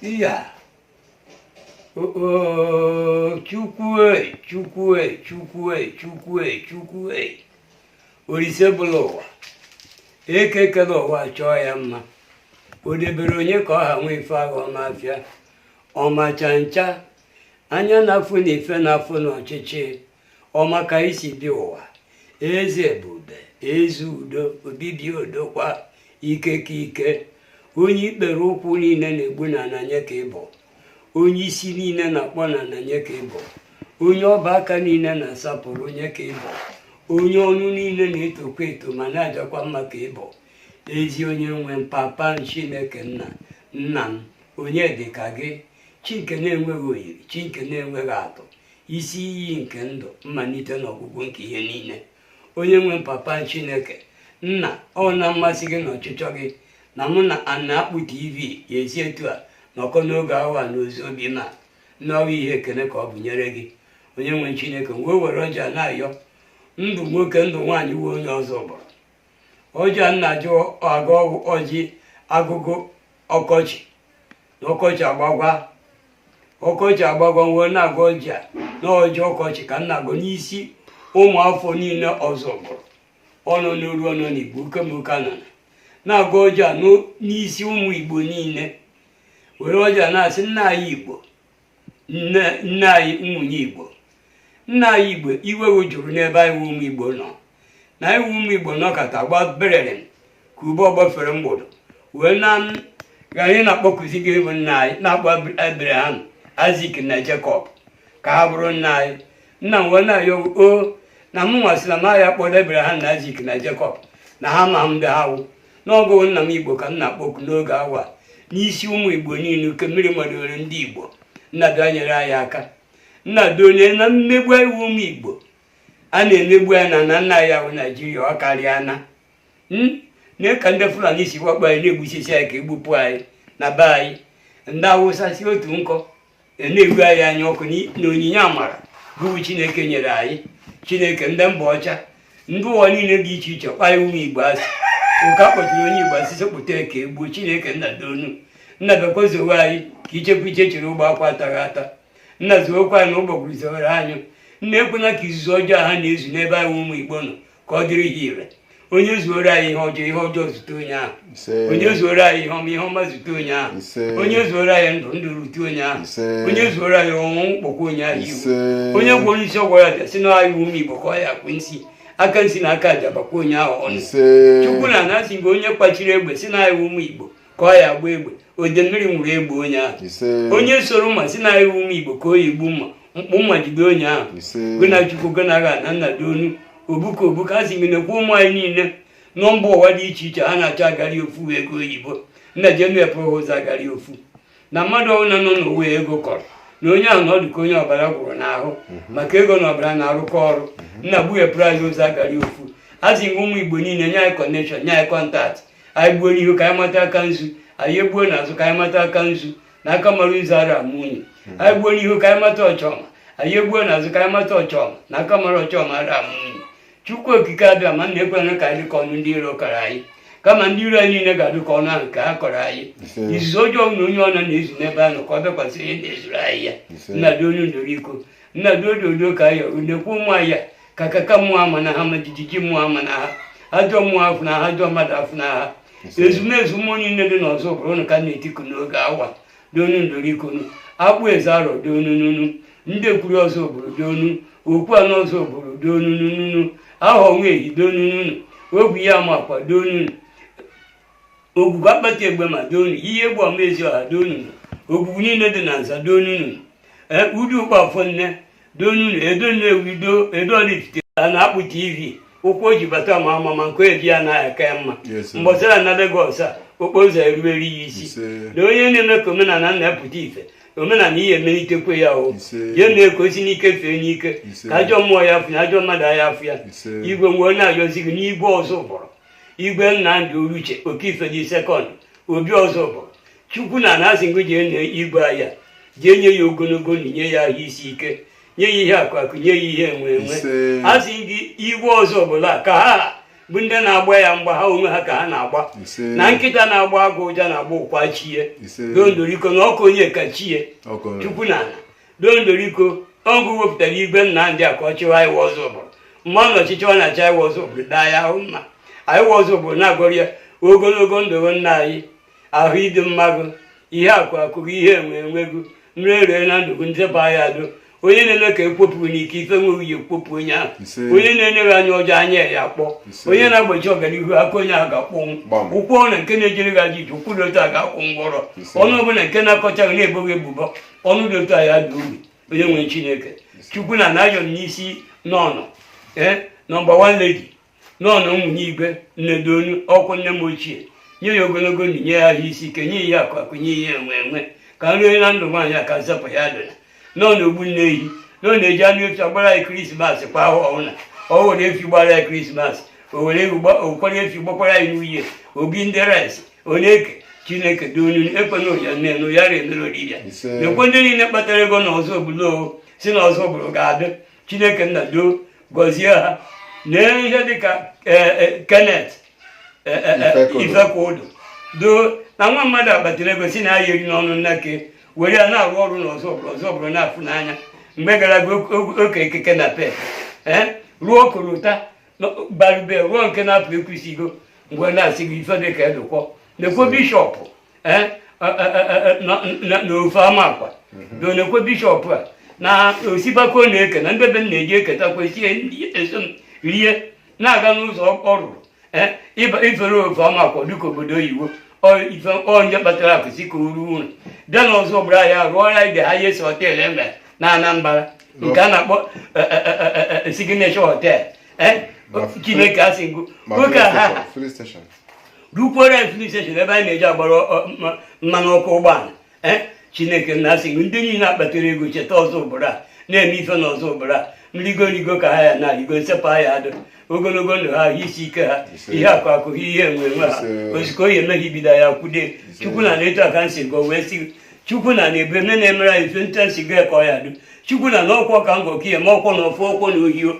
Yeah. Chukwe. Orisebolo. Eke kelo wa choya mma. Odebere onye ka ọha nwe ife agha ọmafịa. Ọma chancha. Anya na-afụ na ife na-afụ n'ọchịchị. Ọma ka isi bi ụwa. Eze ebube, eze udo, obibi odokwa, ike ka ike. Onye ikpere ụkwụ niile na-egbu na ananye ka ịbụ. Onye isi niile na-akpọ na ananye ka ịbụ. Onye ọba aka niile na-asapụrụ onye ka ịbụ. Onye ọnụ niile na-etokwa eto ma na-ajakwa mma ka ịbụ. Ezi onye nwe papa Chineke nna m onye dị ka gị, chi nke na-enweghị oyiri, chi nke na-enweghị atụ, isi iyi nke ndụ, mmalite na ọgwụgwụ nke ihe niile. Onye nwe papa Chineke nna, ọ na mmasị gị na ọchịchọ gị na mụ na Ana-Akpụ TV ya esi etu a nọkọ n'oge awa na ozi obi ma n'ọwa ihe ekene ka ọ bụ nyere gị. Onye nwe Chineke wee were ọja na-ayọ ndụ nwoke ndụ nwaanyị wee onye ọzọ bụrụ ọja nna jụ aga ọgwụ ọjị agụgụ ọkọchị na ọkọchị agbagwa wee na-agụ ọja na ọjị ọkọchị ka nna agụ n'isi ụmụ afọ niile ọzọ bụrụ ọnụ n'oru ọnụ n'Igbo ukemoka na-agụ ọja n'isi ụmụ Igbo niile were ọja na-asị nna anyị Igbo, nne anyị nwunye Igbo, nna anyị Igbo iwe juru n'ebe anyị ụmụ Igbo nọ na iwu ụmụ Igbo nọkọta gba berere ka ube ọgbafere mgbụrụ wee na anyị na-akpọkụzi gị bụ nna anyị na-akpọ Abraham, Isaac na Jacob ka ha bụrụ nna anyị. Nna m wee na-ayọ o na m nwasịra m ahịa kpọrọ Abraham na Isaac na Jacob na ha ma mbe ha wụ n'ọgụ nna m Igbo ka m na-akpọku n'oge awa n'isi ụmụ Igbo niile uke mmiri madoro ndị Igbo. Nna bịa nyere anyị aka, nna donye na mmegbu iwu ụmụ Igbo a na-emegbu ya na nna ya bụ Naijiria ọ karịa na ka ndị Fulani si wakpo anyị na-egbusisi anyị ka egbupụ anyị na be anyị. Ndị Awụsa si otu nkọ na-egbu anyị anya ọkụ na onyinye amara bụ Chineke nyere anyị. Chineke ndị mba ọcha ndị ụwa niile dị iche iche kpaa ụmụ Igbo asị ụka kpọtụrụ onye Igbo asị sekpụta ka egbuo. Chineke nna donu nna bekwazowe anyị ka ichekwa iche chere ụgbọ akwa ataghị ata. Nna zowekwa anyị na ụgbọgburu zowere anyị. Nna ekwena ka izuzu ọjọọ ha na-ezu n'ebe anyị ụmụ Igbo nọ ka ọ dịrị ha ire. Onye zuoro anyị ihe ọjọọ zute onye ahụ. Onye zuoro anyị ihe ọma zute onye ahụ. Onye zuoro anyị ndụ rute onye ahụ. Onye zuoro anyị ọnwụ mkpọkwa onye ahụ iwu. Onye gwọrọ isi ọgwọ ya si na anyị ụmụ Igbo ka ọ ya kwe nsị aka nsị na aka aja bakwa onye ahụ ọnụ. Chukwu na anasị mgbe onye kpachiri egbe si na anyị ụmụ Igbo ka ọ ya agba egbe ode mmiri nwụrụ egbe onye ahụ. Onye soro mma si na anyị ụmụ Igbo ka o yi gbu mma mkpụ mma jide onye ahụ. Gona Chukwu gona agha na nna donu obuka a sị gị nekwa ụmụ anyị niile nọ mba ụwa dị iche iche ha na-achọ agarị ofu ego oyibo. Nna je mepụrụ ụzọ agarị ofu na mmadụ ọbụla nọ n'ụwa ego kọrọ na onye ahụ na ọ dị ka onye ọbara gwụrụ n'ahụ maka ego na ọbara na-arụkọ ọrụ. Nna gbughepụrụ anyị ụzọ agarị ofu. A sị gị ụmụ Igbo niile nye anyị kọnekshọn, nye anyị kọntaktị. Anyị gbuo n'ihu ka anyị mata aka nzu, anyị egbuo n'azụ ka anyị mata aka nzu na aka mara ụzọ ara ama unyi. Anyị gbuo n'ihu ka anyị mata ọchọma, anyị egbuo n'azụ ka anyị mata ọchọma na aka mara ọchọma ara ama unyi. Chukwu okike abịa ma na-ekwena ka anyị dịka ọnụ ndị iro kọrọ anyị kama ndị iro anyị niile ga-adị ka ọnụ ahụ ka ha kọrọ anyị. Izuzu ọjọọ na onye ọna na-ezu n'ebe ahụ ka ọ bịakwasị ihe na-ezuru anyị ya. Nna donu ndoro iko nna dododo ka ya udekwa ụmụ anyị ka kaka mmụọ ama na ha ma jijiji mmụọ ama na ha ajọ mmụọ afụ na ha ajọ mmadụ afụ na ha ezumezu mmụọ niile dị n'ọzọ bụrụ na ka na-etiku n'oge awa donu ndoro iko akpụ eze arọ donununu ndị ekwuru ọzọ obodo donu okwu anọ ọzọ obodo donununu ahọ nwehi donununu ogwu ya ma akwa donunu ogwugwu akpata egbe ma donu ihe egbu amaezi ọha donunu ogwugwu niile dị na nza donunu udu ụkpafọ nne donunu edo ọdịtite a na-akpụ TV ụkwụ o ji bata ma ama nke ebi ya na-aka ya mma mgbọsara na Lagos a okporo ụzọ eruwere ya isi na onye na-eme ka omenala na-epụta ife omenala ihe emelitekwe ya o je na-ekosi n'ike fee n'ike ka ajọ mmụọ ya afụ ya ajọ mmadụ ya afụ ya. Igwe nwee na-ayọzi gị n'igwe ọzọ bụrụ igwe Nnamdi Oluche Okife dị sekọnd obi ọzọ bụrụ Chukwu na anasị ngụ jee na igwe ahịa jee nye ya ogologo na nye ya ahụ isi ike nye ya ihe akụ akụ nye ya ihe enwe enwe. A sị gị igwe ọzọ bụla ka ha bụ ndị na-agba ya mgba ha onwe ha ka ha na-agba na nkịta na-agba agụ ụja na-agba ụkwa chie dondoriko na ọkụ onye ka chie chukwu na ala dondoriko ọgụ wepụtara igwe Nnamdị a ka ọ chịwa anyị Ọzọbụrụ mmanụ ọchịchị ọ na-achị anyị Ọzọbụrụ daa ya ahụ mma anyị Ọzọbụrụ na-agọrọ ya ogologo ndụ nna anyị ahụ ịdị mmago ihe akụ akụgo ihe enwe enwego nri ere na ndụ nzepụ anyị adụ onye na-eme ka ekpopụ n'ike ife nwe uyi ekpopụ onye ahụ onye na-enyeghị anya ọjọọ anya ya akpọ onye na-agbochi ọganihu aka onye ahụ ga-akpọnwụ ụkwụ ọnụ nke na-ejiri gị ajọ ije ụkwụ dị otu a ga-akwụ ngwọrọ ọnụ ọbụla nke na-akọchaghị na-eboghị ebubo ọnụ dị otu a ya dị uru onye nwere Chineke chukwu na ayọ n'isi n'ọnụ nọmba 1 lady n'ọnụ nwunye igwe nnedonu ọkwụ nne m ochie nye ya ogologo ndụ nye ya ahụ isi ike nye ya akụ akụ nye ya enwe enwe ka nri onye na ndụ nwaanyị a ka zapụ ya dịna nọ n'ogbu nne ehi nọ na-eji anụ efi agbara ya krismas kwa ahụ ọhụna ọ were efi gbara ya krismas o were ụkwara efi gbakwara ya n'uhie obi ndị rice onye-eke Chineke donu ekwena ya nne na ya remere oriri ya na-ekwe ndị niile kpatara ego na Ọzọbụrụ si na Ọzọbụrụ ga-adị Chineke nna doo gọzie ha na ihe dịka Kenneth Ifekwudu doo na nwa mmadụ akpatara ego si na ya eri n'ọnụ nnake were ya na-arụ ọrụ n'Ọzọbụrụ na-afụ n'anya mgbe gara aga oke ekeke na pep ruo korota barube ruo nke na-apụ ekwusigo mgbe na-asị gị ife dịka edụkwọ na-ekwe bishọpụ na ofe amakwa do na-ekwe bishọpụ a na osibako na-eke na ndebe na-eji eketakwa esi rie na-aga n'ụzọ ọ rụrụ ifere ofe amakwa dịka obodo oyibo onye kpatara akụsi ka o ruo ụlọ bịa na Ọzọbụrụ ya rụọ ya ide ha yesi họteelụ enwere na Anambra nke a na-akpọ Signature Hotel Chineke asị ngụ oge ha rukwere filin steshọn ebe anyị na-eji agbara mmanụ ọkụ ụgbọala Chineke na-asị ngụ ndị niile akpatara ego cheta Ọzọbụrụ a na-eme ife na Ọzọbụrụ a nrigorigo ka ha ya na-arigo nsepụ ha ya adụ ogologo ndụ ha isi ike ha ihe akụ akụ ha ihe enwe enwe ha oziko oyi emeghị ibido ya kwude chukwu na na-etu aka nsi gọ wee si chukwu na na-ebe mme na-emere anyị ife nte nsi go ka ọ ya dụ chukwu na n'ọkwọ ka ngọ ka ihe ma ọkwọ na ofe ọkwọ na ohio